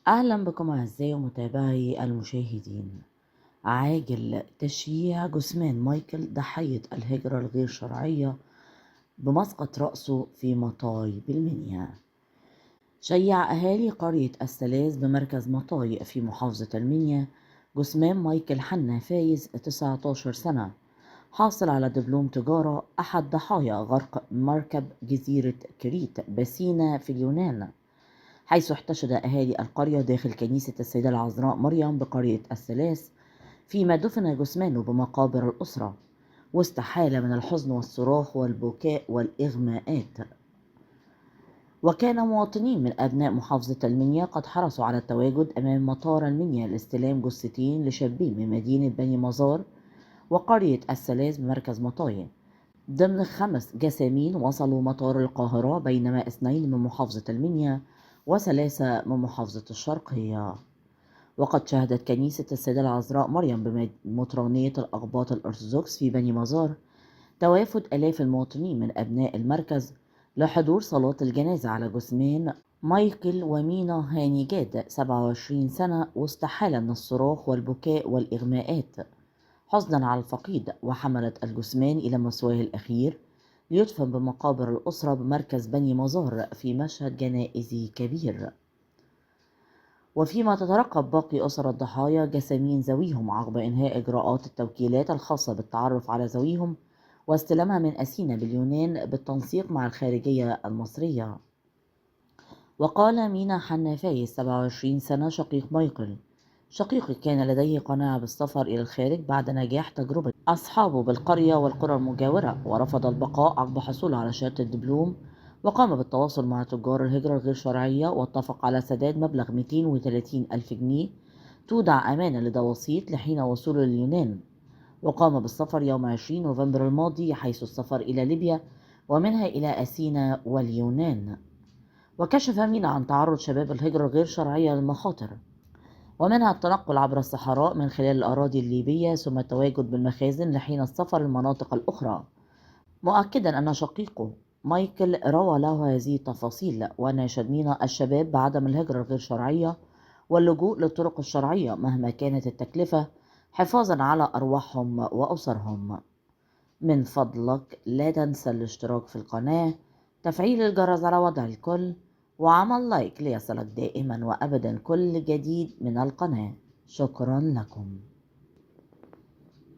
أهلا بكم أعزائي ومتابعي المشاهدين. عاجل تشييع جثمان مايكل ضحية الهجرة الغير شرعية بمسقط رأسه في مطاي بالمنيا. شيع أهالي قرية السلاز بمركز مطاي في محافظة المنيا جثمان مايكل حنا فايز 19 سنة، حاصل على دبلوم تجارة، أحد ضحايا غرق مركب جزيرة كريت بسينا في اليونان، حيث احتشد أهالي القرية داخل كنيسة السيدة العذراء مريم بقرية السلاس، فيما دفن جثمانه بمقابر الأسرة وسط حالة من الحزن والصراخ والبكاء والإغماءات. وكان مواطنين من أبناء محافظة المنيا قد حرصوا على التواجد أمام مطار المنيا لاستلام جثتين لشابين من مدينة بني مزار وقرية السلاس بمركز مطاي، ضمن 5 جسامين وصلوا مطار القاهرة، بينما 2 من محافظة المنيا و3 من محافظة الشرقية. وقد شهدت كنيسة السيدة العذراء مريم بمطرانية الأقباط الأرثوذكس في بني مزار توافد آلاف المواطنين من أبناء المركز لحضور صلاة الجنازة على جثمان مايكل ومينا هاني جاد 27 سنة وسط حالة من الصراخ والبكاء والإغماءات، حزنا على الفقيد. وحملت الجثمان إلى مثواه الأخير ليدفن بمقابر الأسرة بمركز بني مزار في مشهد جنائزي كبير. وفيما تترقب باقي أسر الضحايا جسامين ذويهم عقب إنهاء إجراءات التوكيلات الخاصة بالتعرف على ذويهم واستلامها من أثينا باليونان بالتنسيق مع الخارجية المصرية. وقال مينا حنا فايز 27 سنة شقيق مايكل: شقيقي كان لديه قناعة بالسفر إلى الخارج بعد نجاح تجربة أصحابه بالقرية والقرى المجاورة، ورفض البقاء عقب حصوله على شهادة الدبلوم، وقام بالتواصل مع تجار الهجرة الغير شرعية واتفق على سداد مبلغ 230 ألف جنيه تودع أمانة لدى وسيط لحين وصوله لليونان. وقام بالسفر يوم 20 نوفمبر الماضي، حيث السفر إلى ليبيا ومنها إلى أثينا واليونان. وكشف مينا عن تعرض شباب الهجرة الغير شرعية للمخاطر، ومنها التنقل عبر الصحراء من خلال الأراضي الليبية ثم التواجد بالمخازن لحين السفر للمناطق الأخرى، مؤكدا أن شقيقه مايكل روى له هذه التفاصيل، وناشد مينا الشباب بعدم الهجرة الغير شرعية واللجوء للطرق الشرعية مهما كانت التكلفة، حفاظا على أرواحهم وأسرهم. من فضلك لا تنسى الاشتراك في القناة، تفعيل الجرس على وضع الكل، وعمل لايك ليصلك دائما وأبدا كل جديد من القناة. شكرا لكم.